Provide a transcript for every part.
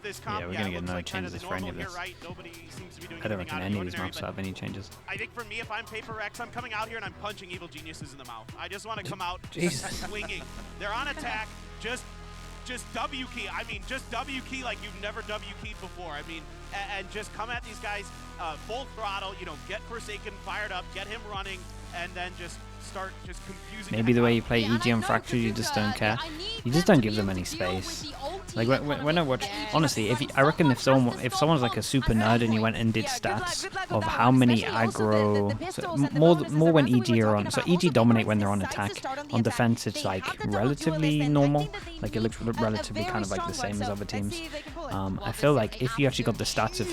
Yeah, we're gonna get no changes for any of this. I don't reckon any of these maps have any changes. I think for me, if I'm PRX, I'm coming out here and I'm punching evil geniuses in the mouth. I just want to come out swinging. They're on attack. Just W key. I mean, just W key like you've never W keyed before. I mean, and just come at these guys full throttle. You know, get Forsaken fired up, get him running, and then just start just confusing. Maybe the way you play EG on Fracture, you just don't care. You just don't give them any space. Like when I watch, honestly, I reckon if someone's like a super nerd and you went and did stats of how many aggro, so more when EG are on. So EG dominate when they're on attack. On defense, it's like relatively normal. Like it looks relatively kind of like the same as other teams. I feel like if you actually got the stats of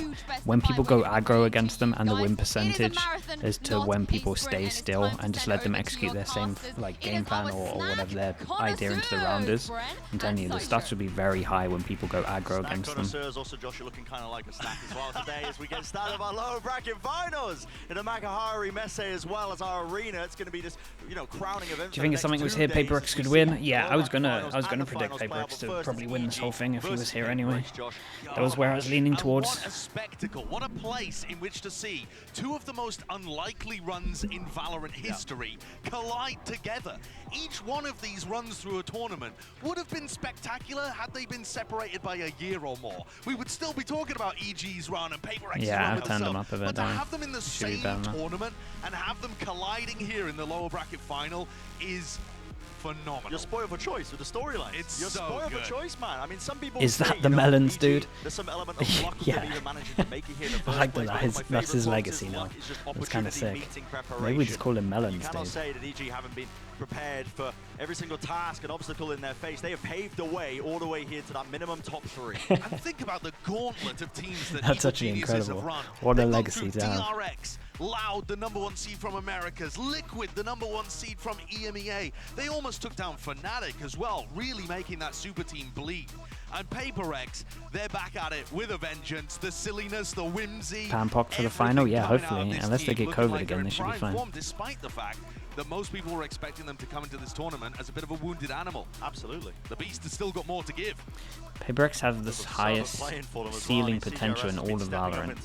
when people go aggro against them and the win percentage as to when people stay still and just let them execute their same like game plan or whatever their idea into the round is, I'm telling you, the stats would be very high when people go aggro against them. Also, Josh, you're looking kind of like a stack as well today as we get started our lower bracket finals in the Makahari Messe as well as our arena. It's going to be this, crowning event. Do you think it's something was here PRX could win? Yeah, I was gonna predict PRX to probably win this whole thing if he was here anyway. That was where I was leaning towards. What a spectacle! What a place in which to see two of the most unlikely runs in Valorant history collide together. Each one of these runs through a tournament would have been spectacular had they been separated by a year or more. We would still be talking about EG's run and PRX's run. I've turned them up a bit, but to have them in the same tournament and have them colliding here in the lower bracket final is phenomenal. You're spoiled for choice with the storyline. You're spoiled for choice, man. I mean, some people is that the melons, dude? There's some element of luck yeah. Even managing to make it here in the first I like place. that's his legacy now. It's kind of sick. Maybe we just call him melons, you cannot say that EG haven't been prepared for every single task and obstacle in their face. They have paved the way all the way here to that minimum top 3. And think about the gauntlet of teams that that's actually incredible. Have run. What a They've legacy to have. PRX, Loud, the #1 seed from Americas, Liquid, the #1 seed from EMEA. They almost took down Fnatic as well, really making that super team bleed. And PRX, they're back at it with a vengeance. The silliness, the whimsy. Panpoc for the final? Yeah, hopefully. Unless they get COVID again, they should be fine. Despite the fact that most people were expecting them to come into this tournament as a bit of a wounded animal. Absolutely. The Beast has still got more to give. PRX have this highest ceiling potential in all of Valorant.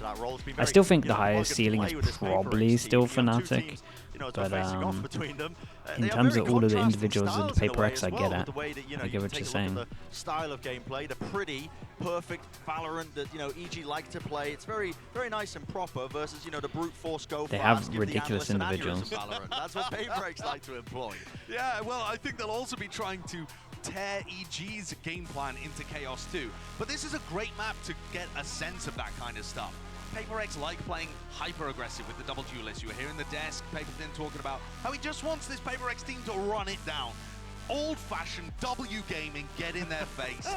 I still think the highest ceiling is probably still Fnatic. But in terms of all of the individuals in PRX, I get it. I get what you're saying. The style of gameplay, the pretty, perfect Valorant that EG like to play. It's very, very nice and proper versus the brute force go. They have ridiculous individuals. That's what PRX like to employ. Yeah, well, I think they'll also be trying to tear EG's game plan into Chaos too. But this is a great map to get a sense of that kind of stuff. PRX like playing hyper-aggressive with the double duelist. You were hearing the desk, Paperton talking about how he just wants this PRX team to run it down. Old-fashioned W gaming, get in their face.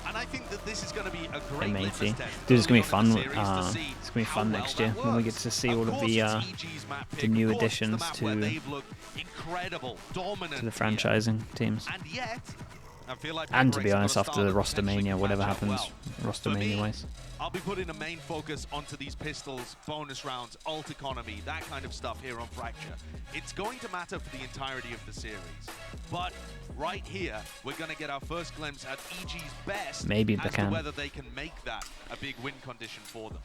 And I think that this is going to be a great litmus test. Dude, it's going to be fun. It's going to be fun next year when we get to see all of the new additions to the franchising teams. And yet, I feel like and to be honest, after the roster mania, whatever happens, roster mania wise. I'll be putting a main focus onto these pistols, bonus rounds, ult economy, that kind of stuff here on Fracture. It's going to matter for the entirety of the series. But right here, we're going to get our first glimpse at EG's best. Maybe they can. Whether they can make that a big win condition for them.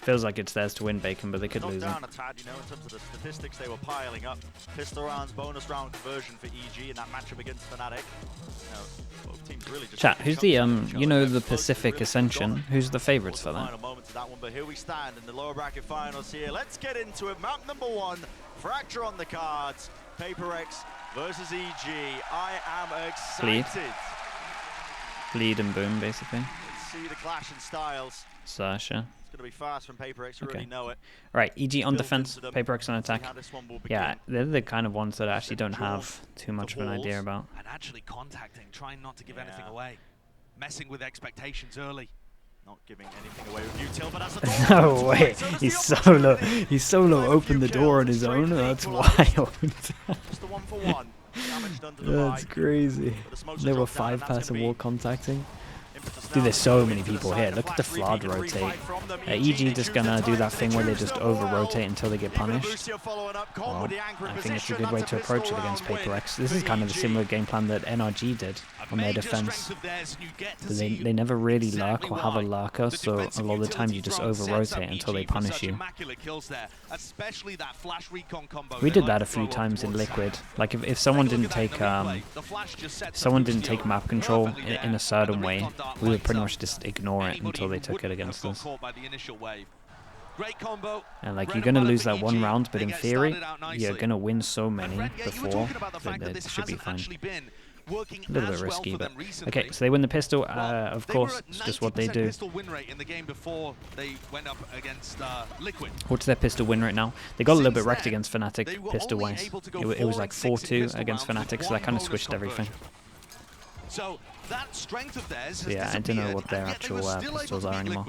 Feels like it's theirs to win, Bacon, but they could lose down a tad, in terms of the statistics they were piling up. Pistol rounds, bonus round conversion for EG in that matchup against Fnatic. Both teams really just chat, who's the, the Pacific Ascension? Who's the favourites for that? Final moments of that one, but here we stand in the lower bracket finals here. Let's get into it. Map #1, Fracture on the cards. PRX versus EG. I am excited. Bleed and boom, basically. Let's see the clash in styles. Sasha. It's going to be fast from PRX, you already know it. Right, EG on defense, PRX on attack. Yeah, they're the kind of ones that I actually don't have too much of an idea about. And actually contacting, trying not to give anything away. Messing with expectations early. Not giving anything away with Util, but that's the door. No way, he's solo opened the door on his own, that's wild. Just the 1-for-1. That's crazy. There were 5 person wall contacting. Dude, there's so many people here. Look at the flood rotate. EG just gonna do that thing where they just over-rotate until they get punished. Well, I think it's a good way to approach it against PRX. This is kind of a similar game plan that NRG did on their defense. But they never really lurk or have a lurker, so a lot of the time you just over-rotate until they punish you. We did that a few times in Liquid. Like if someone didn't take map control in a certain way, we would pretty much just ignore it until they took it against us. And like, you're gonna lose that one round, but in theory, you're gonna win so many before that it should be fine. A little bit risky, but okay. So they win the pistol. Of course, it's just what they do. What's their pistol win rate now? They got a little bit wrecked against Fnatic pistol-wise. It was like 4-2 against Fnatic, so that kind of switched everything. So that strength of theirs, yeah, I don't know what their actual pistols are anymore.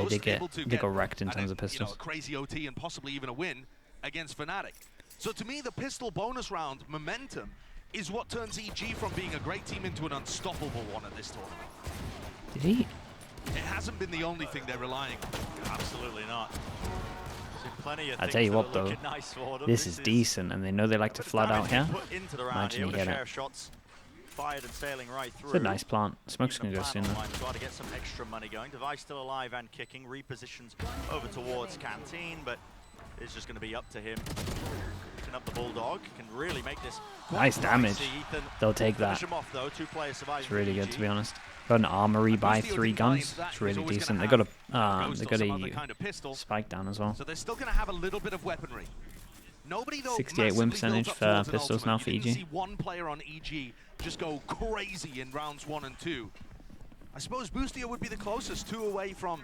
They got wrecked in terms of pistols. A crazy OT and possibly even a win against Fnatic. So to me, the pistol bonus round momentum is what turns EG from being a great team into an unstoppable one at this tournament. Did he? It hasn't been the only thing they're relying on. Absolutely not. I tell you what though, this is decent, and they know they like to flood out here. Imagine you get it. Fired and sailing right through. It's a nice plant. Smoke's gonna go soon though. To get some extra money going. Device still alive and kicking. Repositions over towards Canteen, but it's just going to be up to him. Picking up the Bulldog can really make this. Nice damage. They'll take that. It's really good, to be honest. Got an armory by 3 guns. It's really decent. They got a spike down as well. So they're still going to have a little bit of weaponry. Nobody, though, 68 win percentage for pistols now for EG. See one player on EG just go crazy in rounds 1 and 2. I suppose Boostia would be the closest, 2 away from.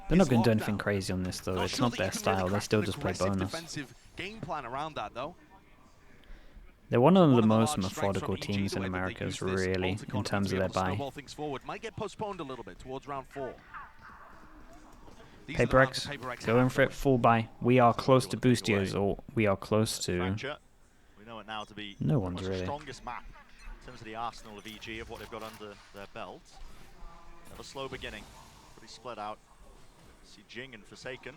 They're not going to do anything crazy on this though. It's not their style. They still just play bonus. Game plan around that, though. They're one of the most methodical teams in Americas, really, in terms of their buy. Might get postponed a little bit towards round 4. PRX, go in for it, full buy. We are close to Boostios, or we are close to. No one's really. Strongest map in terms of the arsenal of EG, of what they've got under their belt. Have a slow beginning, pretty split out. See Jing and Forsaken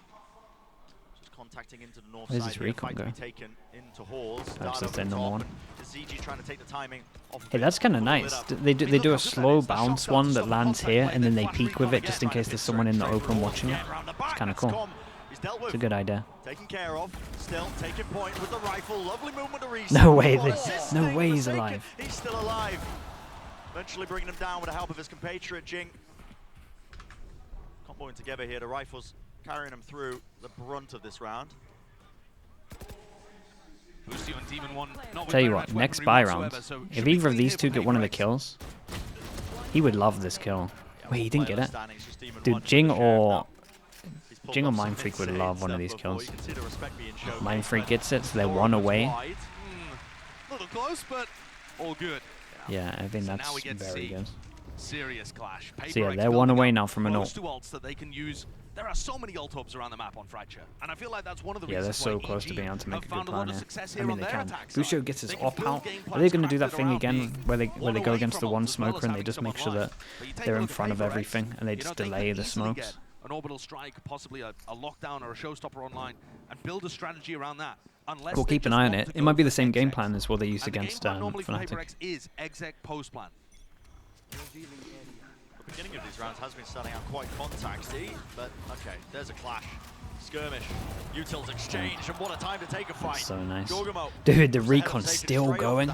just contacting into the north side. Recon go? Taken into halls. That's just their number one. ZG trying to take the timing off. Hey, that's kind of nice. They do a slow bounce one that lands here, and then they peek with it just in case there's someone in the open watching it. It's kind of cool. It's a good idea. Taken care of. Still taking point with the rifle. Lovely movement to reset. No way, no way he's alive. He's still alive. Eventually bringing him down with the help of his compatriot Jing. Comboing together here. The rifles carrying him through the brunt of this round. Tell you what, next buy round, if either of these two get one of the kills, he would love this kill. Wait, he didn't get it? Dude, Jing or Mind Freak would love one of these kills. Mind Freak gets it, so they're 1 away. A little close, but all good. Yeah, I think that's very good. Serious clash. So yeah, they're 1 away now from an ult. That they can use. There are so many ult hubs around the map on Fracture, and I feel like that's one of the reasons. Yeah, they're so why close EG to being able to make a good plan here. I on mean, they their can. attack Busho side. gets his They op can out. build game Are they plans going to do that crafted thing around again being where they one go away against the from one ult, as well smoker as and they having just make sure someone that live. But you take they're in with front of PRX, everything and they you know, just they delay could the easily smokes? get an orbital strike, possibly a lockdown or a showstopper online, and build a strategy around that. Unless We'll keep an eye on it. It might be the same game plan as what they used against normally for Fnatic. PRX is exec post plan. The beginning of these rounds has been starting out quite contacty, but okay, there's a clash. Skirmish, utils exchange, and what a time to take a fight. That's so nice. Gorgamo, Dude, the recon's still going.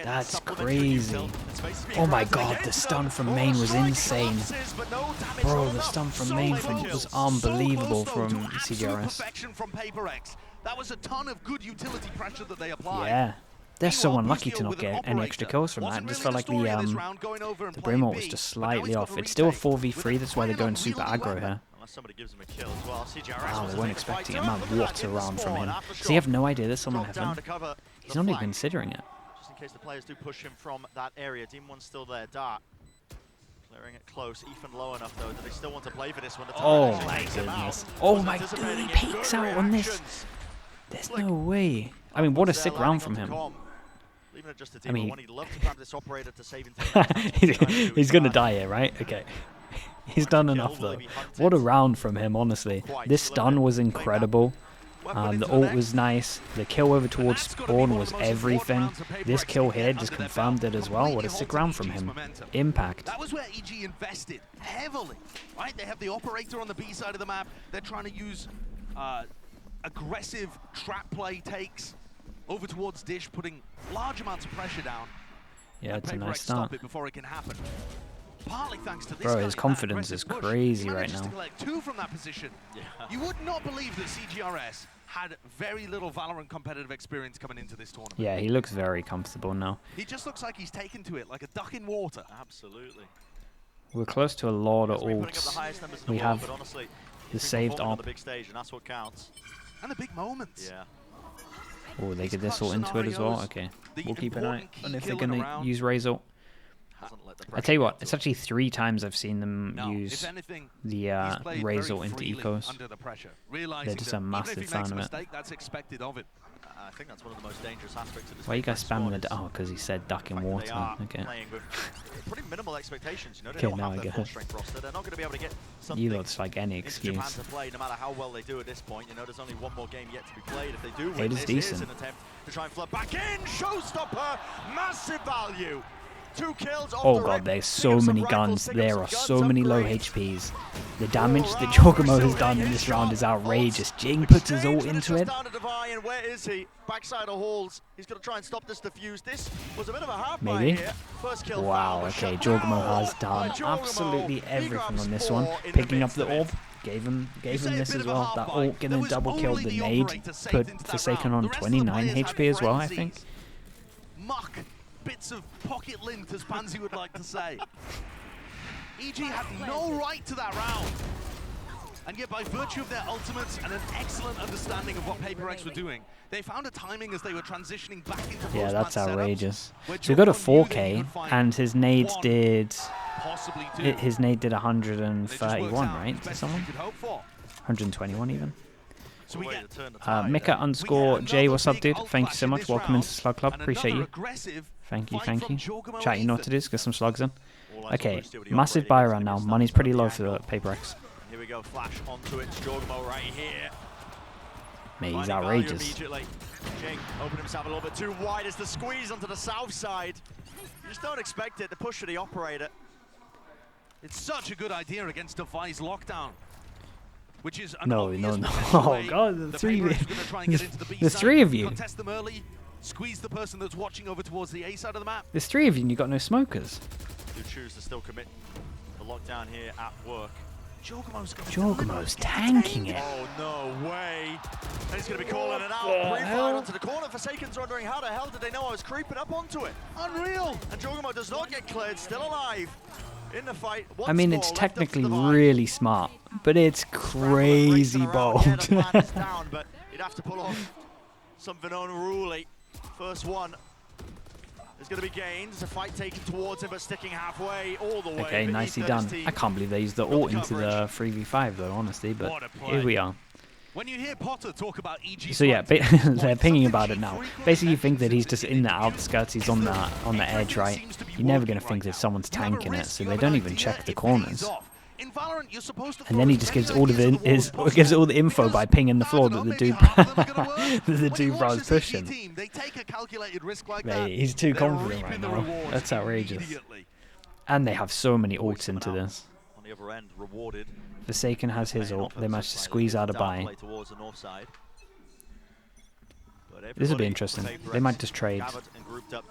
That's crazy. Oh my god, the stun from main was insane. Bro, the stun from main was unbelievable from CGRS. That was a ton of good utility pressure that they applied. Yeah. They're so unlucky to not get any extra kills from that. It just felt like the Brimalt was just slightly off. It's still a 4v3, that's why they're going super aggro here. Wow, they weren't expecting it. Man, what a round from him. Does he have no idea there's someone heaven? He's not even considering it. Just in case the players do push him from that area. Team 1's still there. Dart clearing it close. Ethan low enough though. Do they still want to play for this one? Oh my goodness. Oh my god, he peeks out on this. There's no way. I mean, what a sick round from him. Leaving it just to I mean, he'd love to grab this operator to save into he's gonna die here, right? Okay. He's done enough though. What a round from him, honestly. This stun was incredible. The ult was nice. The kill over towards spawn was everything. This kill here just confirmed it as well. What a sick round from him. Impact. That was where EG invested heavily, right? They have the operator on the B side of the map. They're trying to use aggressive trap play takes over towards Dish, putting large amounts of pressure down. Yeah, it's a nice stop start. it before it can happen. Partly thanks to this Bro, guy his in that confidence is aggressive push. crazy He right manages now. to collect 2 from that position. Yeah. You would not believe that CGRS had very little Valorant competitive experience coming into this tournament. Yeah, he looks very comfortable now. He just looks like he's taken to it like a duck in water. Absolutely. We're close to a lot of We're putting up the ults. highest numbers in the We world, have but honestly, the he's been saved performing on op. the big stage, and that's what counts. And the big moments. Yeah. Oh, they get this ult into it as well. Okay, we'll keep an eye on if they're gonna use Raze ult. I tell you what, it's actually 3 times I've seen them use the Raze ult into ecos. They're just a massive fan of it. That's expected of it. I think that's one of the most dangerous aspects of this. Why are you guys spamming the... Oh, because he said duck in water. Okay. Playing with pretty minimal expectations, you know. They Okay, don't now have I their get full it. strength roster. They're not going to be able to get something You lot's like any into Japan excuse. to play, no matter how well they do at this point. You know, there's only one more game yet to be played. If they do It win, is this decent. is an attempt to try and flood back in. Showstopper, massive value. 2 kills off Oh the god, rip. there's Pick so up some many rifles, guns. pick up There some are guns, so many low upgrades. HPs. The damage that Jorgamo has done in this round is outrageous. Jing puts his ult into it. And where is he? Backside of Halls. He's going to try and stop this defuse. This was a bit of a half Maybe. here. First kill Wow, found, okay, shut Jorgamo down has by done Jorgamo. absolutely He everything grabs on this 4 one. in Picking up midst the of it. orb, gave him You say a this bit as of a well. half That bite. ult getting There a double was kill. only The the nade operator saved put into that Forsaken round. on The rest of the 29 players had HP as well, I think. frenzies. Muck bits of pocket lint, as Pansy would like to say. EG had no right to that round. And yet, by virtue of their ultimates and an excellent understanding of what PRX were doing, they found a timing as they were transitioning back into Yeah, that's post-match setups, outrageous. where So we got a Jorgamo knew that he 4K, could find and his nades one, did... possibly 2. His nade did And it just works 131, out right? as To best as someone? you could hope for. 121 even. So we get Mika underscore J, what's up, dude? Thank you so much. Welcome into Slug Club. and Appreciate another you. aggressive Thank you, fight thank from you. Jorgamo Chat, you know and what to do? Get some slugs in. All eyes Okay, boosted with the massive operator buy against round him. now. He's Money's standing pretty up low the for angle. PRX. Here we go, flash onto it. It's Jorgamo right here. Mate, he's Finding value outrageous. immediately. Jing opened himself a little bit too wide as the squeeze onto the south side. You just don't expect it, the push for the operator. It's such a good idea against Device lockdown, which is an No, obvious no, no. potential Oh, way God, the the three of PRX you. are gonna try and get into the B There's side, 3 of you. contest them early, squeeze the person that's watching over towards the A side of the map. There's 3 of you and you got no smokers. You choose to still commit the lockdown here at work. Jorgamo's tanking it. Oh, no way. And he's going to be calling it out. the Pre-fired hell? onto the corner. Forsaken's wondering how the hell did they know I was creeping up onto it? Unreal. And Jorgamo does not get cleared, still alive in the fight. I mean, it's technically really smart, but it's crazy bold. Yeah, the plan is down, but he'd have to pull off something unruly. First one is going to be gained. It's a fight taken towards him, but sticking halfway all the way. Okay, but nicely E30's done. team I can't believe they used the ult into the 3v5 though, honestly, but What a play. here we are. When you hear Potter talk about EG, So yeah, they're pinging about it now. Basically, you think that he's just in the outskirts, he's on the edge, right? You're never going to think that someone's tanking it, so they don't even check the corners. In Valorant, you're supposed to And then he just gives all the gives all the info by pinging the floor that the dude bro's pushing. They take a calculated risk like Mate, that. he's too they're confident right reaping the now. rewards That's outrageous. immediately. And they have so many ults into this. on the other end, rewarded. Forsaken has his ult. They managed to squeeze out a buy. Towards the north side. This will be interesting. They might just trade. Gathered and grouped up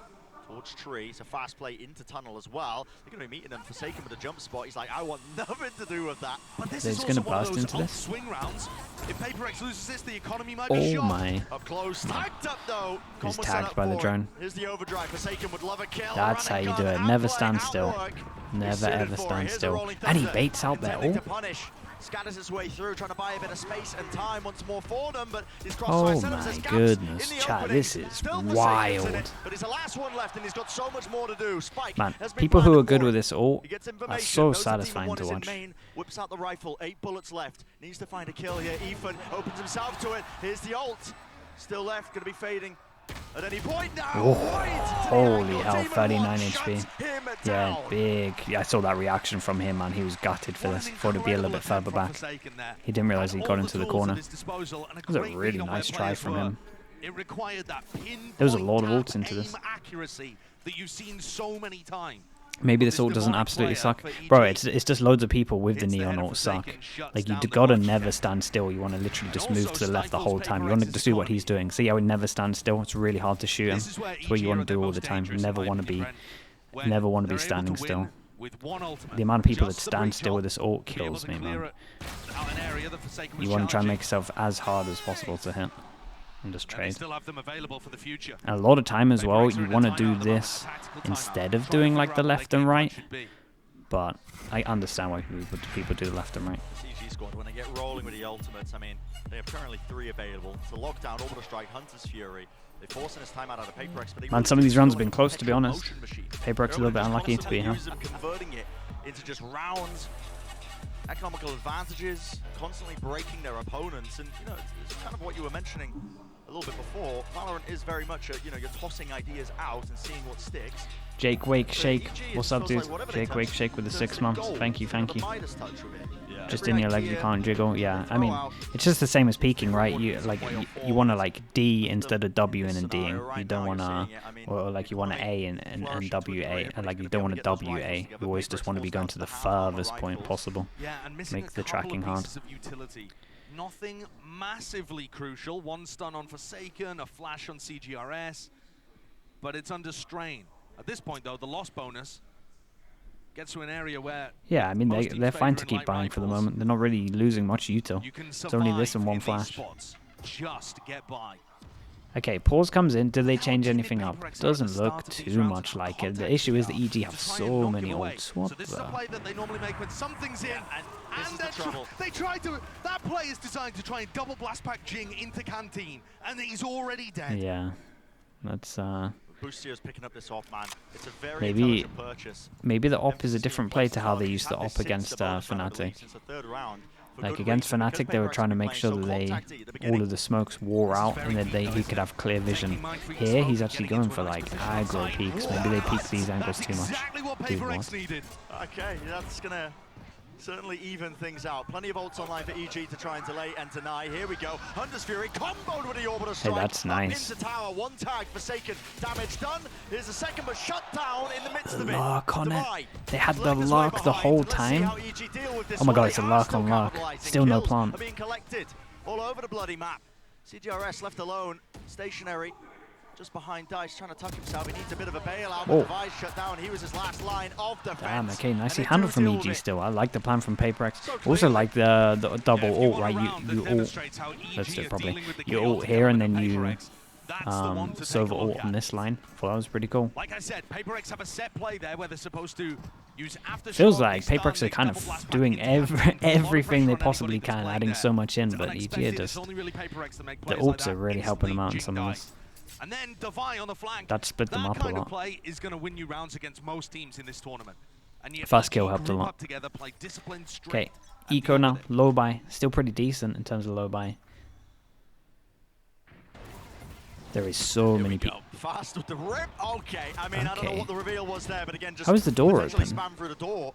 towards tree. It's a fast play into tunnel as well. They're going to be meeting them. Forsaken with a jump spot. He's like, I want nothing to do with that. But this They're is just also gonna one of burst those into this? swing rounds. If PRX loses this, the economy might be Oh shot. my. Up close, tagged up though. He's Con was set tagged up by the for it. drone. Here's the overdrive. Forsaken would love a kill. That's how Running you do gun, it. Never outplay, stand still. outwork. He's Never suited ever for it. stand Here's the still. rolling And he thunder. baits out their Intending ult. to punish. Scatters his way through, trying to buy a bit of space and time once more for them, but his crossfire Oh setups, my there's gaps goodness, in the chat, opening. this is Still Forsaken's in wild. it, but he's the last one left and he's got so much more to do. Spike Man, has been people who planted are good for with him. this ult He gets are information, so knows the team satisfying one to is in watch. main, whips out the rifle, 8 bullets left. Needs to find a kill here. Ethan opens himself to it. Here's the ult. Still left, going to be fading. at any point now. Oh, Wait, holy hell, Demon 39 One HP. shuts him Yeah, down. big. Yeah, I saw that reaction from him, man. He was gutted for this. Thought it'd be a little bit further back. He didn't realize he got into the corner. It was a really nice try from him. It required that There was a lot of pinpoint ults into this. aim accuracy that you've seen so many times. Maybe this ult doesn't absolutely suck. Bro, it's just loads of people with the Neon ult suck. Like, you gotta never stand still. You want to literally just move to the left the whole time. You want to just do what he's doing. See how he never stands still? It's really hard to shoot him. It's what you want to do all the time. You never want to be standing still. The amount of people that stand still with this ult kills me, man. You want to try and make yourself as hard as possible to hit. And just trade. And a lot of time as well, you want to do this instead of doing like the left and right. But I understand why people do the left and right. CG squad, when they get rolling with the ultimates, I mean, they have currently 3 available. It's a lockdown, Orbital Strike, Hunter's Fury. They're forcing his time out of PRX, but man, some of these runs have been close, to be honest. PRX a little bit unlucky to be here. Converting it into just rounds, economical advantages, constantly breaking their opponents, and you know, it's kind of what you were mentioning a little bit before. Valorant is very much a, you know, you're tossing ideas out and seeing what sticks. Jake Wake Shake, what's up, dude? Jake Wake Shake with the 6 months. Thank you, thank you. Just in your legs, you can't jiggle. Yeah, I mean, it's just the same as peeking, right? You like you want to like D instead of W in and D'ing. You don't want to, or like you want to A and W A, and like you don't want to W A. You always just want to be going to the furthest point possible. Make the tracking hard. Nothing massively crucial. 1 stun on Forsaken, a flash on CGRS, but it's under strain. At this point, though, the loss bonus gets to an area where... Yeah, I mean, they're fine to keep buying for the moment. They're not really losing much util. It's only this and 1 flash. Just get by. Okay, pause comes in. Did they change anything up? Doesn't look too much like it. The issue is the EG have so many ults. What so this is a play that they normally make when something's in, and they try to... That play is designed to try and double blast pack Jing into Canteen, and he's already dead. Yeah, that's... Boostio's picking up this op, man. It's a very intelligent purchase. Maybe the op is a different play to how they used the op against Fnatic. Like against Fnatic, they were trying to make sure that all of the smokes wore out and that he could have clear vision. Here, he's actually going for like aggro peaks. Maybe they peak these angles too much. Dude, what? Okay, that's gonna certainly even things out. Plenty of ults online for EG to try and delay and deny. Here we go. Hunter's Fury comboed with the Orbital Strike. Hey, that's nice. Into tower, 1 tag, Forsaken. Damage done. Here's the second, but shut down in the midst of it. Lurk on it. They had the lurk the whole time. Oh my god, it's a lurk on lurk. Still no plant. Being collected all over the bloody map. CGRS left alone, stationary. Just behind Dice, trying to tuck himself. He needs a bit of a bailout. With the Device shut down. He was his last line of defense. Damn, okay, nicely handled from EG still. I like the plan from PRX. Also like the double ult, right? You ult. Let's do it properly. You ult here and then you silver ult on this line. Well, that was pretty cool. Like I said, PRX have a set play there where they're supposed to use after. Feels like PRX are kind of doing everything they possibly can, adding so much in, but EG are just... The ults are really helping them out in some of this. And then Devi on the flank. That split them up a lot. That kind of play is going to win you rounds against most teams in this tournament. And Fast kill helped a lot. Okay, eco now, low buy, still pretty decent in terms of low buy. There is so many people. Fast with the rip. Okay, I mean, I don't know what the reveal was there, but again, just how is the door open? Spam through the door,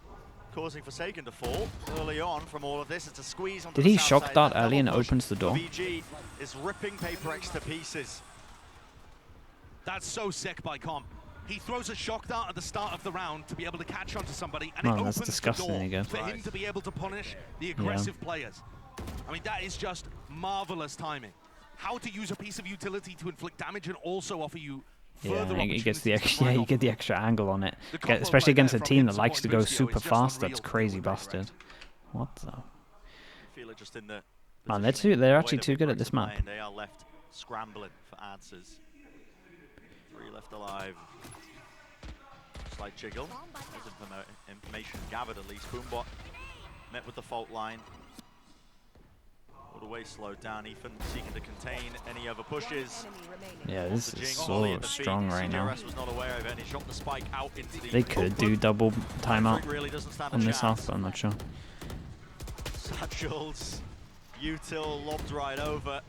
causing Forsaken to fall early on from all of this. It's a squeeze on. Did he shock dart early and it opens the door? VG is ripping PRX to pieces. That's so sick by Comp. He throws a shock dart at the start of the round to be able to catch onto somebody, and it opens the door for him to be able to punish the aggressive players. I mean, that is just marvelous timing. How to use a piece of utility to inflict damage and also offer you further he gets the extra, you get the extra angle on it, especially against a team that likes to go super fast. That's crazy busted. What the? Man, they're actually too good at this map. They are left scrambling for answers. 3 left alive. Slight jiggle. Information gathered at least. Boombot met with the fault line. All the way slowed down. Ethan seeking to contain any other pushes. Yeah, this is so strong right now. Was not aware of it, and he shot the spike out into the they could do double timeout on this half, but I'm not sure. Satchels, util lobbed right over.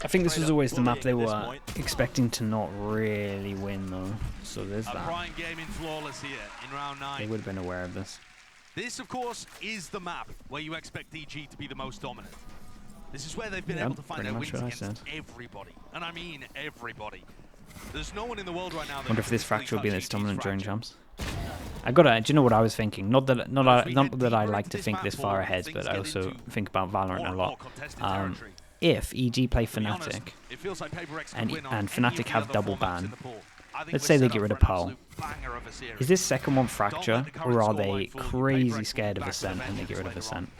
I think this was always the map they Bullying at were this point. expecting to not really win, though. So there's A that. prime game in Flawless here in round They 9. would have been aware of this. This, of course, is the map where you expect DG to be the most dominant. This is where they've been Yeah, able to find pretty their much wins what I against said. everybody. And I mean everybody. There's no one in the world right now that Wonder if can this physically fracture will be touch this EG's dominant during fracture. jumps. I gotta. Do you know what I was thinking? Not that As we not head that I deeper like into to this think map this pool, far ahead, things but I get also into think about more Valorant a and lot. more contested territory. If EG play To be honest, Fnatic, it feels like PRX could and- win on and any of Fnatic the have other double formats in ban. the pool. I think Let's we're say they set get up rid of for an Pole. absolute banger of a series. is this second one Don't let fracture, the current or are scoreline they fool you. crazy PRX will be scared of back with Ascent and they vengeance get rid of later on. Ascent?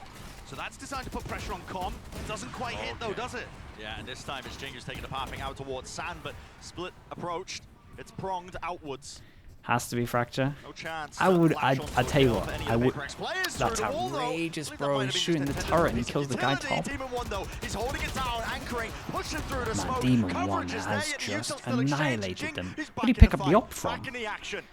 So that's designed to put pressure on Com. Doesn't quite hit though, does it? Yeah, and this time it's Jing who's taking the pathing out towards Sand, but Split approached. It's pronged outwards. Has to be fracture. No chance. I'd tell you what, I would. That's outrageous, bro. He's shooting the turret and he kills the guy top. Demon One though, he's holding it down, anchoring, pushing through the Man, smoke. Demon Coverage 1 is there, has yet the just Util's still exchanged. annihilated Jing them. is Where back did he in pick the up the fight, op from? back in the action.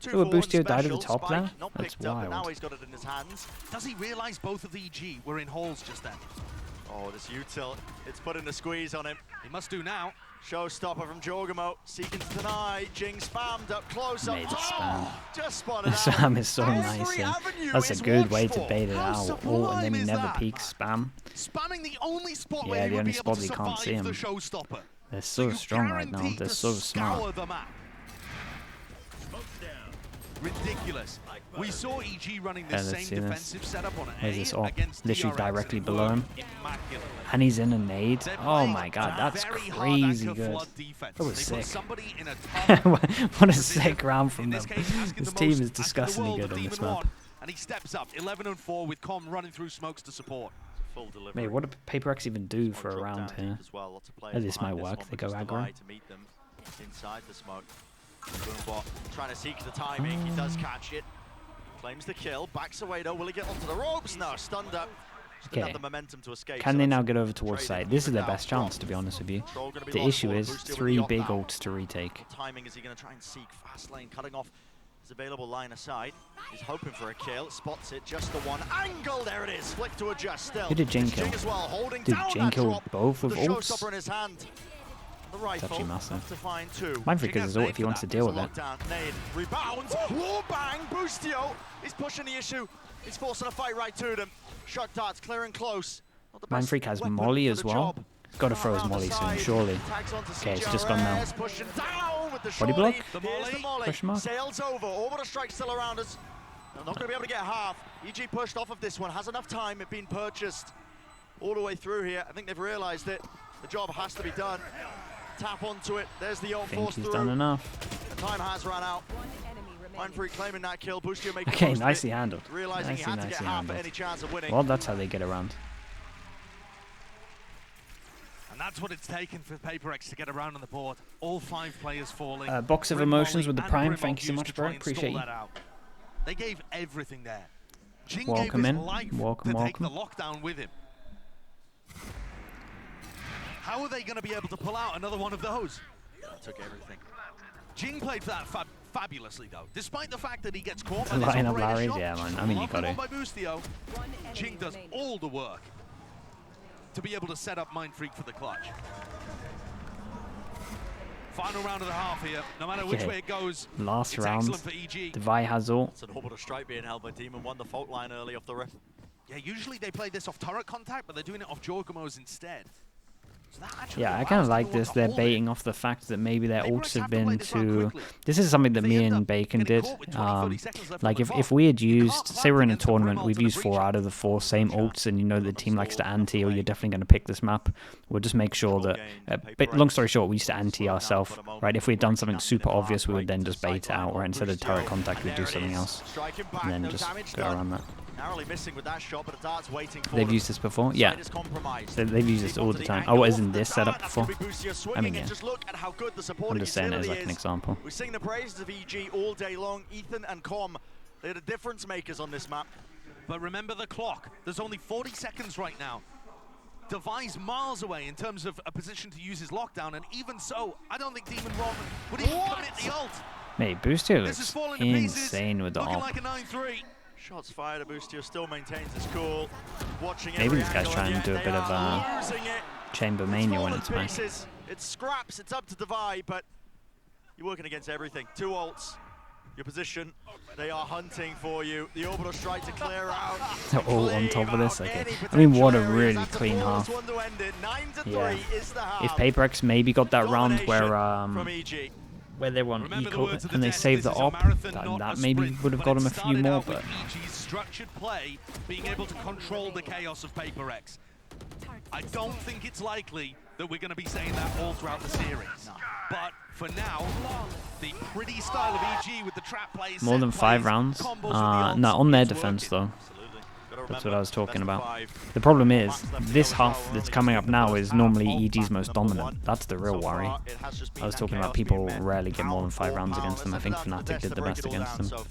Oh, 2-4 Boostio died at the special, top Spike there? not That's picked up, but now wild. he's got it in his hands. Does he realize both of the EG were in halls just then? Oh, this Util, it's putting a squeeze on him. He must do now. Showstopper from Jorgamo, seeking to deny. Jing spammed up close up. Made the spam. Just spotted out. Spam is so Every nice. Yeah. avenue That's a is good way watched to for. bait it How out. Oh, and sublime then he is never that? peeks spam. Spamming the only spot Yeah, where he the would only be able spot to you can't see survive the him. showstopper. They're so you're strong right now. guaranteed They're to so smart. scour the map. Ridiculous. We saw EG running the Yeah, let's same see this. defensive setup on There's A this op, against literally PRX. directly It below him. worked immaculately. And he's in a nade. They're Oh playing my god, a that's very hard crazy anchor good. flood defense. That was They put sick. somebody in a tough What a position. sick round from In them. this case, asking This the team most is asking the disgustingly world good of on this Demon map. One, and he steps up 11-4 with Com running through smokes to support. Full delivery. Mate, what did PRX even do One for a dropped round down here? deep as well. Lots of players Oh, this behind might work. one, They but go just aggro. Levi to meet them inside the smoke. Boombot trying to seek the timing. He does catch it. Claims the kill. Backs away though. Will he get onto the ropes? No, stunned up. Just didn't Okay. have the momentum to escape. Can so they that's now get over towards trading side? This is their now. best chance, to be honest with you. Control gonna be The lost issue for is Boostio with 3 the op big now. ults to retake. What timing is he going to try and seek? Fast lane cutting off his available line aside. He's hoping for a kill. Spots it. Just the one angle. There it is. Flick to adjust still. Who did Jing It's kill? Jing as well, holding Did down Jing that kill drop both with the ults? showstopper in his hand. The rifle. actually massive. Enough to find two. Mindfreak Jing has his has ult nade if he for wants that. to deal There's with a it. lockdown. Nade. Rebounds. Wall bang. Boostio. He's pushing the issue. He's forcing a fight right to them. Shot darts clearing close. Not the best Mindfreak has weapon Molly for as the well. job. He's got to throw his Around the Molly soon, side. surely. Tags onto Okay, it's just gone now. CJRS, pushing down with the Body shorty. block? The Here's the Molly. Question mark? Sails over. Orbital strike still around us. They're not going to be able to get half. EG pushed off of this one. Has enough time. It being purchased all the way through here. I think they've realised it. The job has to be done. Tap onto it. There's the ult I think force he's through. done enough. The time has run out. Mindfreak claiming that kill. Boostio making Okay, most of nicely it, handled. realising he had to get Nicely half handled. at any chance of winning. Well, that's how they get around. And that's what it's taken for PRX to get around on the board. All 5 players falling. Box of Grim Emotions Molly with the and Prime. Grim Thank you so used much, to bro. try and stall Appreciate you. that out. They gave everything there. Jing Welcome gave in. his life Welcome, to take welcome. the lockdown with him. How are they going to be able to pull out another one of those? Took everything. Jing played that fabulously though, despite the fact that he gets caught To by this line up operator Larry's, shot. yeah, man. I mean, you got Lovely to. one by Boostio. Jing does all the work to be able to set up Mindfreak for the clutch. Final round of the half here. No matter which Okay. way it goes, Last it's round. excellent for EG. Devi has ult. It's an orbital strike being held by Demon One. The fault line early off the rip. Yeah, usually they play this off turret contact, but they're doing it off Jorgamo's instead. So that actually Yeah, I allows kind of Demon like One this. to They're hold it. baiting off the fact that maybe their PRX ults have have to play been this round too... quickly. This is something that They me end and up Bacon getting did. caught with 20, 30 seconds left Like on the if clock. we had You used... can't Say we're in a plant against a Grim tournament, ult we've and a used breach 4 ult. out of the 4 same ults, and you know the team likes to anti, or you're definitely going to pick this map. We'll just make sure that... but long story short, we used to anti ourselves, right? If we had done something super obvious, we would then just bait it out, right? Instead of turret contact, we'd do something else. Striking back, And then no just damage go done. around that. Narrowly missing with that shot, but the dart's waiting for They've them. used this before? Yeah. Side is compromised. They've used this Deep all onto the time. angle Oh, off isn't the this set up dart. That's before? gonna be Boostio I swinging mean, it. yeah. Just look at how good the supporting I'm just saying it as utility like an is. example. We sing the praises of EG all day long. Ethan and Com, they're the difference makers on this map. But remember the clock. There's only 40 seconds right now. Devi's miles away in terms of a position to use his lockdown, and even so, I don't think Demon One would even commit the ult. Mate, Boostio This is looks falling to pieces. insane with the Looking op. like a 9-3. Shots fired. Boostio still maintains his cool. Watching Maybe every this guy's angle, trying and to do a yet bit they of, are losing it. Chamber Mania when it's back. Pieces. It's scraps, it's up to divide, but you're working against everything. 2 ults, your position, they are hunting for you. The orbital strike to clear out. They're all on top of this. Okay. I mean, what a really clean half. Yeah. If PRX maybe got that round where they were on eco and they saved the op, that maybe would have got them a few more. But EG's structured play, being able to control the chaos of PRX. I don't think it's likely that we're going to be saying that all throughout the series. But for now, the pretty style of EG with the trap plays, more than 5 rounds. No, on their defense though. That's what I was talking about. The problem is, this half that's coming up now is normally EG's most dominant. That's the real worry. I was talking about people rarely get more than 5 rounds against them. I think Fnatic did the best against them.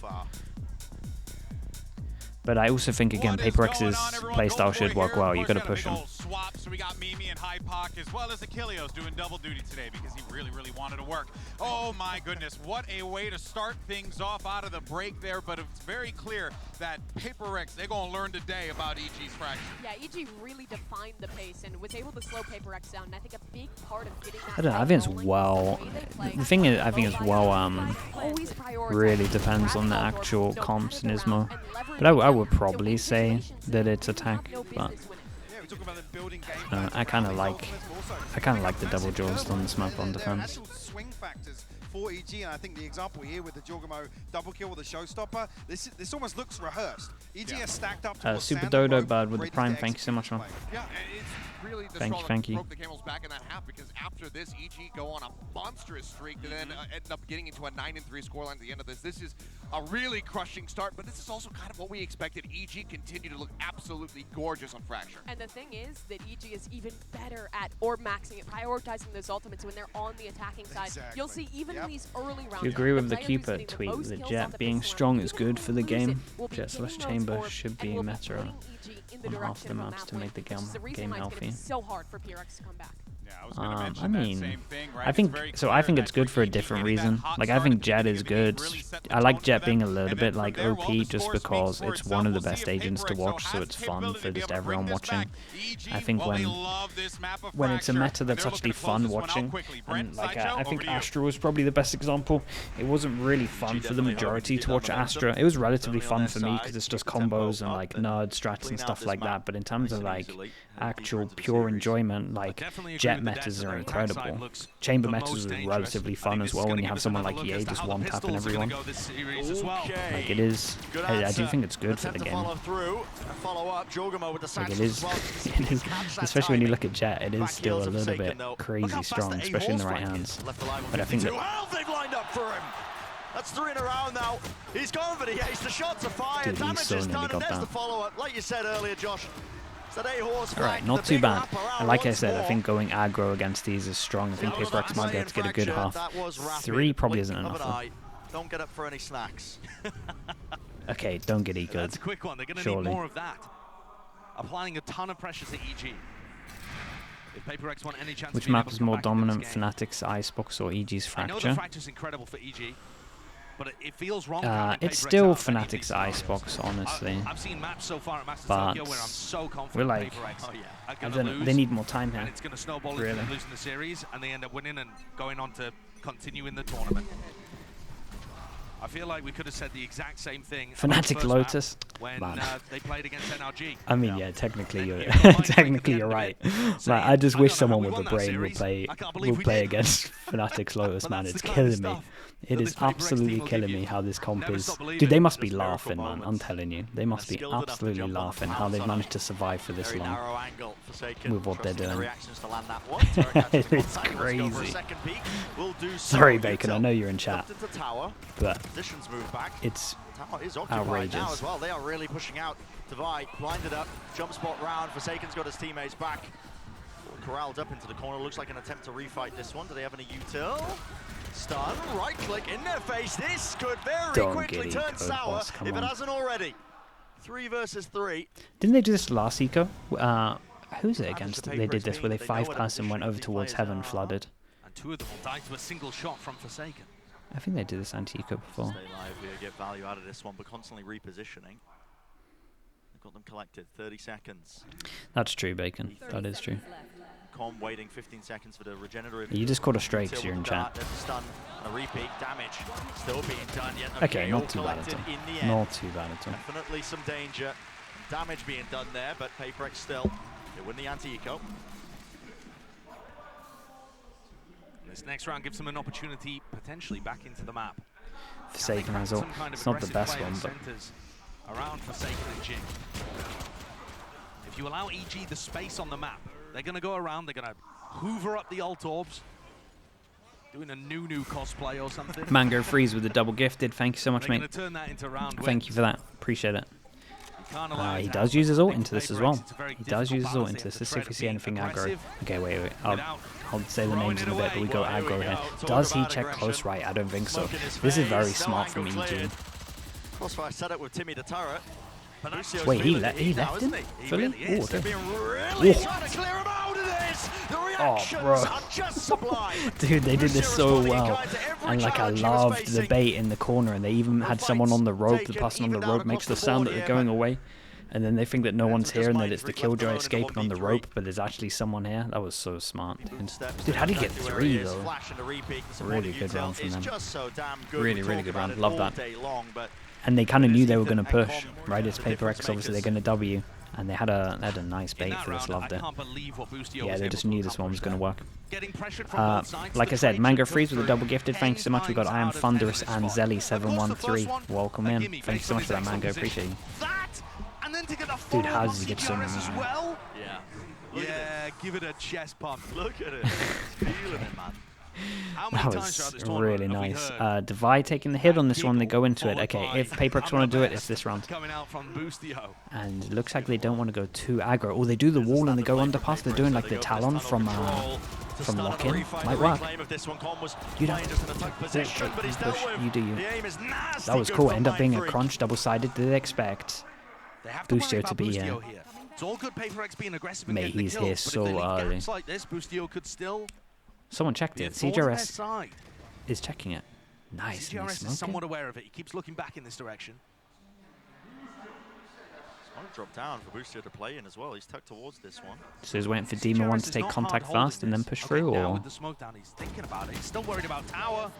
But I also think, again, PRX's playstyle should work well. You got to push him. So we got Mimi and Hypoc as well as Achilleos doing double duty today because he really wanted to work. Oh my goodness, what a way to start things off out of the break there, but it's very clear that PRX, they're going to learn today about EG's fraction. Yeah, EG really defined the pace and was able to slow PRX down, and I think a big part of getting that I don't know, I think it's well, the thing is, I think it's well, really depends on the actual comps in Ismo. But I would probably say that it's attack, but I kind of like the double jaws on this map on defense. Swing factors for EG, and I think the example here with the Jorgamo double kill with the showstopper, this almost looks rehearsed. EG has stacked up. Super Dodo Bird with the Prime. Thank you so much, man. Yeah, it's really the thank you. Broke the camel's back in that half, because after this, EG go on a monstrous streak and then end up getting into a 9-3 scoreline at the end of this. This is a really crushing start, but this is also kind of what we expected. EG continue to look absolutely gorgeous on Fracture. And the thing is that EG is even better at orb maxing it, prioritizing those ultimates when they're on the attacking side. You'll see even in these early rounds. You agree with the Keeper tweet that Jet being strong is good for the game? Jet/Chamber should be meta on half the maps to make the game healthy. So hard for PRX to come back. I mean, I think it's good for a different reason. Like, I think Jet is good. I like Jet being a little bit like OP just because it's one of the best agents to watch, so it's fun for just everyone watching. I think when it's a meta that's actually fun watching, and like I think Astra was probably the best example. It wasn't really fun for the majority to watch Astra. It was relatively fun for me because it's just combos and like nerd strats and stuff like that. But in terms of like actual pure enjoyment, like Jet metas are incredible. Chamber metas are relatively fun as well when you have someone like EA just one-tapping everyone. Like it is, I do think it's good for the game. Like it is, especially when you look at Jet, it is still a little bit crazy strong, especially in the right hands. But I think that... Well, they've lined up for him. That's 3 in a row now. He's gone for the ace. The shots are fired. Damage is done, and there's the follow-up. Like you said earlier, Josh. Alright, not too bad. And like I said, I think going aggro against these is strong. I think PRX might be able to get a good half. 3 probably isn't enough though. Don't get up for any snacks. Okay, don't get ecoed. That's a quick one. They're going to need more of that. Applying a ton of pressure to EG. If PRX want any chance Which map is more dominant, Fnatic's Icebox or EG's Fracture? I know the Fracture's incredible for EG. But it feels wrong. It's still Fnatic's Icebox, honestly. I've seen maps so far at Masters Tokyo where I'm so confident we're like, I don't know, they need more time here. And it's going to snowball into them losing the series, and they end up winning and going on to continue in the tournament. I feel like we could have said the exact same thing. Fnatic Lotus. When they played against NRG. I mean, yeah, technically you're right. Like, I just wish someone with a brain would play against Fnatic's Lotus, man. It's killing me. It is absolutely killing me how this comp is. Dude, they must be laughing, man. I'm telling you, they must be absolutely laughing how they've managed to survive for this long with what they're doing. It's crazy. Sorry, Bacon. I know you're in chat, but it's outrageous. They are really pushing out. Divide, blinded up, jump spot round. Forsaken's got his teammates back. Corralled up into the corner. Looks like an attempt to refight this one. Do they have any util? Stun, right click in their face. This could very quickly turn sour if it hasn't already. 3 versus 3. Didn't they do this last eco? Who's it against? They did this where they 5-person went over towards heaven, flooded. And 2 of them will die to a single shot from Forsaken. I think they did this anti-eco before. Stay live here, get value out of this one, but constantly repositioning. They've got them collected. 30 seconds. That's true, Bacon. That is true. Com waiting 15 seconds for the regenerative. You just caught a stray because you're in chat. There's a stun and a repeat. Damage still being done. Yet Okay, not too bad at all. Not too bad at all. Definitely some danger. Damage being done there, but PRX still. They win the anti-eco. This next round gives them an opportunity potentially back into the map. Forsaken as well. It's not the best one, but around Forsaken and Jing. If you allow EG the space on the map, they're going to go around, they're going to hoover up the ult orbs, doing a new cosplay or something. Mango Freeze with the double gifted. Thank you so much, mate. Turn that into round Thank you for that. Appreciate it. He does use his ult into this as well. He does use his ult into this. Let's see if we see anything aggro. Okay, wait. I'll say the names in a bit, but we go aggro here. Does he check close right? I don't think so. This is very smart from EG. Crossfire set up with Timmy the turret. Wait, he left him? Fully? Really oh, okay. Really trying to clear him out of this. The reactions are just sublime. Dude, they did this so well. And like I loved the bait in the corner, and they even had someone on the rope. The person on the rope makes the sound that they're going away. And then they think that no one's here and that it's the Killjoy escaping on the rope, but there's actually someone here. That was so smart. Dude, how did he get 3 though? Really good round from them. Really good round. Love that. And they kind of knew they were going to push, right? It's PRX, obviously they're going to W. And they had a nice bait for this. Loved it. Yeah, they just knew this one was going to work. Like I said, Mango Freeze with a double gifted. Thank you so much. We got I Am Thunderous and Zelly713. Welcome in. Thank you so much for that, Mango. Appreciate you. Dude, how does he get so many? Yeah, give it a chest pump. Look at it. Feeling it, man. That was really nice. Divide taking the hit on this one. They go into it. Okay, if PRX want to do it, it's this round. And it looks like they don't want to go too aggro. Oh, they do the wall and they go underpass. They're doing like the Talon from lock-in. Might work. You don't push. You do you. That was cool. End up being a crunch, double-sided. Did they expect Boostio to be here? It's all good. PRX being aggressive. Mate, he's here so early. Like this, Boostio could still. Someone checked it. CJRS is checking it. Nice. CJRS is somewhat aware of it. He keeps looking back in this direction. Just want to drop down for Boostio to play in as well. He's tucked towards this one. So he's waiting for Demon 1 to take contact fast and then push through, or? With the smoke down, he's thinking about it. He's still worried about tower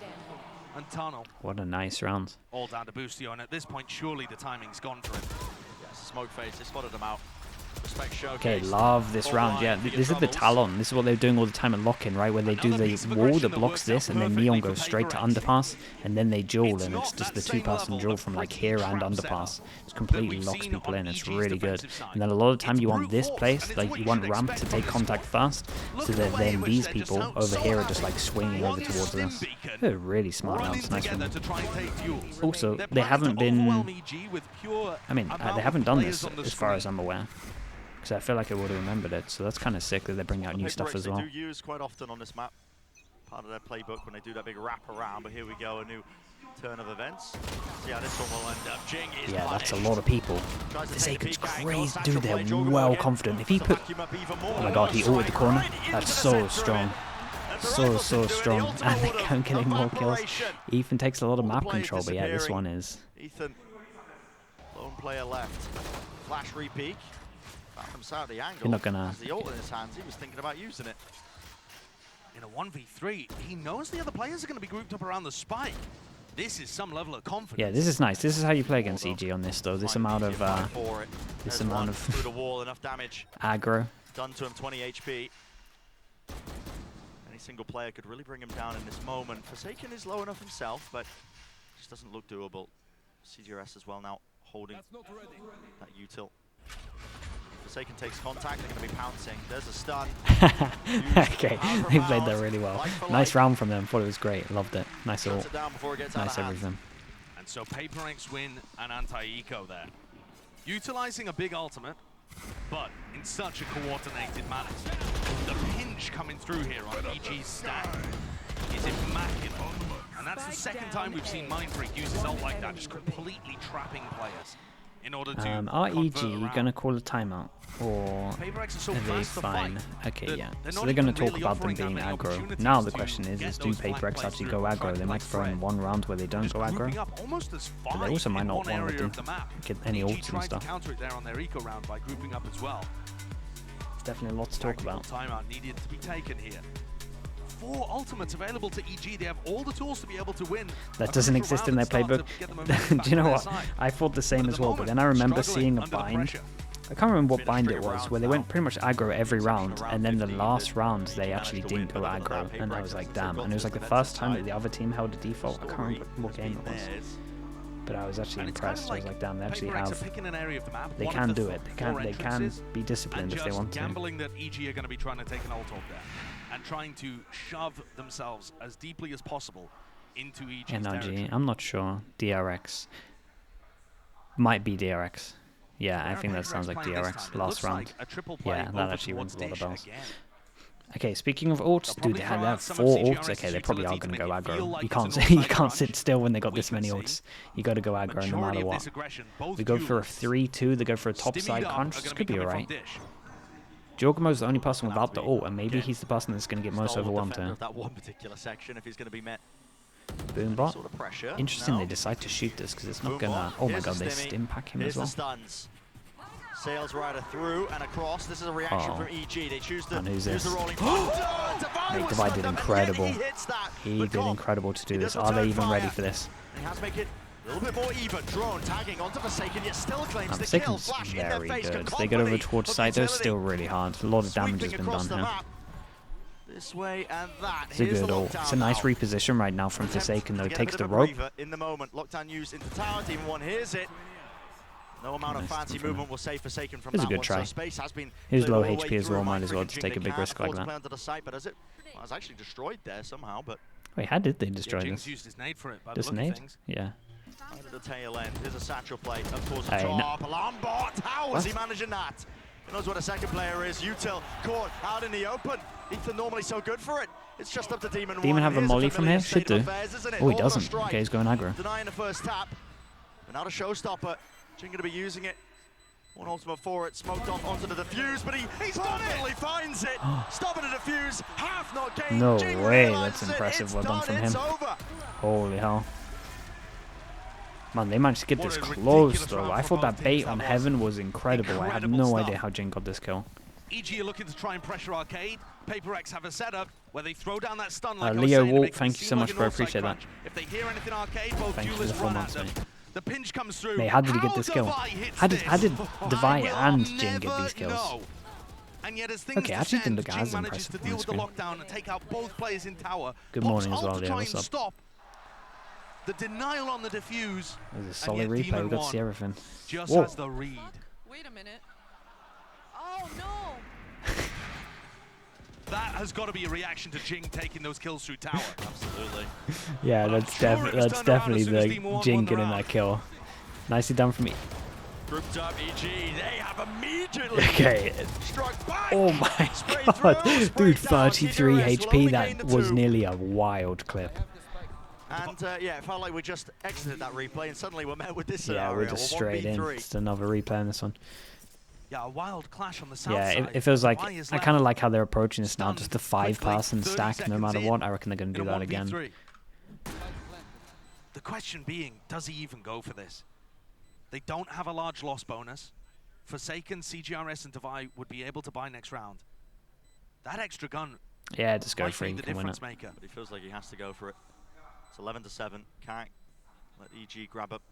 and tunnel. What a nice round. All down to Boostio, and at this point, surely the timing's gone for him. Yes, smoke face. They spotted him out. Okay, love this round. Yeah, this is the Talon. This is what they're doing all the time at lock-in, right? Where they do the wall that blocks this, and then Neon goes straight to underpass, and then they duel, and it's just the 2-person duel from like here and underpass. It completely locks people in. It's really good. And then a lot of the time you want this place, like you want ramp to take contact fast, so that then these people over here are just like swinging over towards us. They're really smart rounds. Nice one. Also, they haven't been. I mean, they haven't done this as far as I'm aware. I feel like I would have remembered it, so that's kind of sick that they bring out new stuff as well. They do use quite often on this map, part of their playbook when they do that big wrap around. But here we go, a new turn of events. See how this one will end up. Jing is that's a lot of people. Forsaken's crazy, dude. They're well confident. If he put, oh my god, he ulted the corner. That's so strong. So strong, and they can't get any more kills. Ethan takes a lot of map control, but yeah, this one is. Ethan, lone player left. Flash repeat. Out the angle. You're not gonna. The ult in his hands, he was thinking about using it. In a 1v3, he knows the other players are going to be grouped up around the spike. This is some level of confidence. Yeah, this is nice. This is how you play against EG on this, though. This amount of through the wall, enough damage. Aggro. Done to him, 20 HP. Any single player could really bring him down in this moment. Forsaken is low enough himself, but just doesn't look doable. CGRS as well now holding that util. Forsaken takes contact, they're going to be pouncing. There's a stun. Okay, they played that really well. Nice round from them. Thought it was great. Loved it. Nice ult. Nice everything. And so PRX win an anti-eco there. Utilizing a big ultimate, but in such a coordinated manner. The pinch coming through here on EG's stack is immaculate. And that's the second time we've seen Mindfreak use his ult like that, just completely trapping players. In order to are EG going to call a timeout? Or are they fine? Okay, yeah. So they're going to talk about them being aggro. Now the question is do PRX actually go aggro? They might throw in one round where they don't go aggro. But they also might not want to get any ults and stuff. definitely a lot to talk about. Timeout needed to be taken here. 4 ultimates available to EG. They have all the tools to be able to win. That doesn't exist in their playbook. Do you know what? I thought the same as well, but then I remember seeing a bind. I can't remember what bind it was, where they went pretty much aggro every round, and then the last round they actually didn't go aggro, and I was like, damn. And it was like the first time that the other team held a default. I can't remember what game it was, but I was actually impressed. I was like, damn, they actually have. They can do it. They can be disciplined if they want to. Gambling that EG are going to be trying to take an ult off there, and trying to shove themselves as deeply as possible into EG's territory. I'm not sure. DRX might be DRX. Yeah, I think that sounds like DRX last round. Yeah, that actually rings a lot of bells. Okay, speaking of ults, dude, they have 4 ults. Okay, they probably are going to go aggro. You can't sit still when they got this many ults. You got to go aggro no matter what. We go for a 3-2. They go for a top side crunch. This could be alright. Giacomo's the only person without the ult, and maybe he's the person that's going to get most overwhelmed here. That one particular section, if he's going to be met. Boombot. Sort of pressure. Interesting they decide to shoot this because it's not gonna. Oh my god, they stim pack him as well. Sails Rider through and across. This is a reaction from EG. They choose to use the rolling. Divide did incredible. He did incredible to do this. Are they even ready for this? He has to make it a little bit more even. Drone tagging onto Forsaken, yet still claims the kill. Forsaken's very good. They get over towards side, though, still really hard. A lot of damage has been done here. This way and that. It's a good ult. It's a nice reposition right now from Forsaken, though. Takes the rope. In the moment, lockdown used into tower. Team 1 hears it. No amount of fancy movement will save Forsaken from that one. It was a good try. Space has been he was low HP as well, might as well to take a big risk like that. Under the site, but as it was actually destroyed there somehow, but wait, how did they destroy this? Used his nade for it, this nade? Yeah. Under the tail end, there's a satchel plate, of course, a drop, alarm bot. How was he managing that? He knows what a second player is. Util caught out in the open. Ethan normally so good for it. It's just up to Demon. Demon have a molly from here? Should do. Oh, he doesn't. Okay, he's going aggro. Denying the first tap, but not a showstopper. Jing going to be using it. One ultimate for it, smoked off onto the defuse, but he's finally finds it. Stopping the defuse, half not gained. No way, that's impressive. Well done from him. Holy hell. Man, they managed to get this close, though. I thought that bait on Heaven was incredible. I had no idea how Jing got this kill. EG are looking to try and pressure Arcade. PRX have a setup where they throw down that stun like Leo Walt, thank you so much, bro. Appreciate that. If they hear anything Arcade, both duelists run at them. The pinch comes through. Mate, how did he get this kill? How did Devi and Jin get these kills? And yet as things actually didn't look as Jing manages impressive to deal on with the screen. lockdown and take out both players in tower. Good morning as well, yeah, what's up? Stop the denial on the defuse. There's a solid replay, we got to see everything. Just has the read. Wait a minute. Oh no! That has got to be a reaction to Jing taking those kills through tower. Absolutely. Yeah, that's definitely the Jing getting that kill. Nicely done from me. Grouped up EG, they have immediately struck back. Oh my god, dude, 33 HP, that was nearly a wild clip. And yeah, it felt like we just exited that replay and suddenly we're met with this scenario. Yeah, we're just straight in. Just another replay on this one. Yeah, a wild clash on the south yeah, side. it feels like, I kind of like how they're approaching this now, just the 5-person stack no matter what. I reckon they're going to do that again. The question being, does he even go for this? They don't have a large loss bonus. Forsaken, CGRS, and Devi would be able to buy next round. That extra gun. Yeah, just go for it. You can win it. But he feels like he has to go for it. It's 11-7. Can't let EG grab up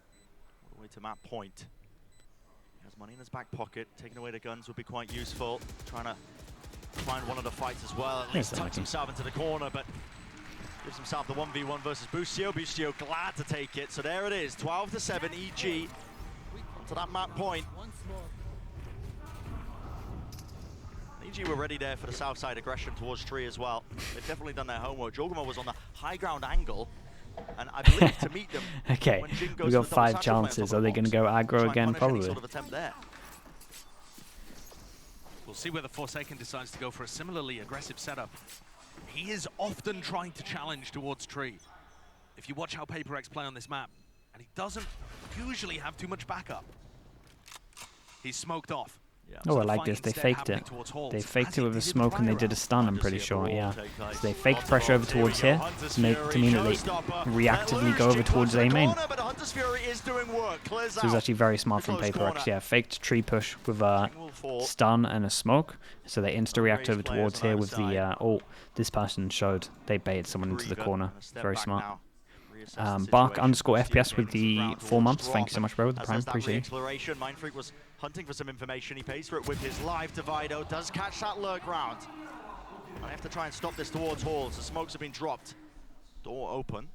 all the way to map point. He has money in his back pocket. Taking away the guns would be quite useful. Trying to find one of the fights as well. At least tucks himself into the corner, but gives himself the 1v1 versus Bustio. Bustio glad to take it. So there it is. 12-7 EG onto that map point. EG were ready there for the south side aggression towards Tree as well. They've definitely done their homework. Giacomo was on the high ground angle. And I believe to meet them. Okay, we got 5 chances. Are they going to go aggro again? Probably. Sort of attempt there. We'll see whether Forsaken decides to go for a similarly aggressive setup. He is often trying to challenge towards Tree. If you watch how PRX play on this map, and he doesn't usually have too much backup. He's smoked off. Oh, I like this. They faked it. They faked it with a smoke and they did a stun, I'm pretty sure, yeah. So they faked pressure over towards here to mean that they reactively go over towards A main. So it was actually very smart from PRX, yeah. Faked tree push with a stun and a smoke. So they insta-react over towards here with the ult. This person showed they baited someone into the corner. Very smart. Bark_FPS with the 4 months. Thank you so much, bro, with the prime. Appreciate it. Mindfreak was hunting for some information. He pays for it with his live Divido. Does catch that lurk round. I have to try and stop this towards halls. The smokes have been dropped. Door open.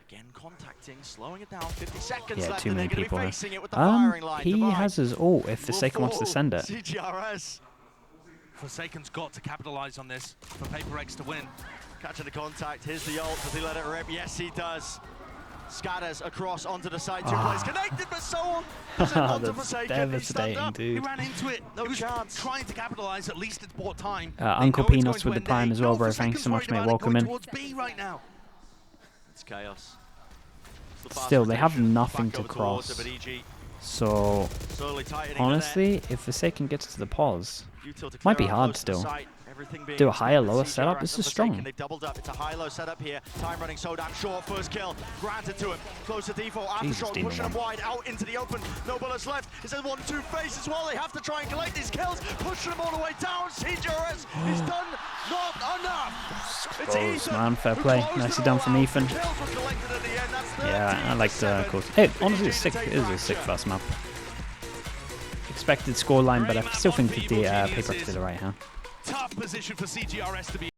Again contacting, slowing it down. 50 seconds Yeah, left. too many people here. He Divide has his ult if Forsaken wants to send it. CGRS. Forsaken's got to capitalize on this for PRX to win. Catching the contact. Here's the ult. Does he let it rip? Yes, he does. Scatters across onto the side. 2 players connected, but so on. That's devastating, He dude. ran into it. No he was chance. trying to capitalize. At least it bought time. Uncle Peanuts with the prime as well, bro. Thanks so much, mate. Welcome in. Right now. It's chaos. Still, they have nothing to cross. So, honestly, if Forsaken gets to the pause, might be hard still. Do a higher, lower setup. This is strong. They've doubled up. It's a high-low setup here. Time running so damn short. First kill granted to him. Close to default. Aftershock pushing him wide out into the open. No bullets left. It says 1-2 face as well. They have to try and collect these kills. Pushing them all the way down. CGRS is done. Not enough. It's man, fair play. Nicely done from Ethan. Yeah, I like the course. Hey, honestly, it is a sick first map. Expected scoreline, but I still think that the PRX did it right, huh? Tough position for CGRS to be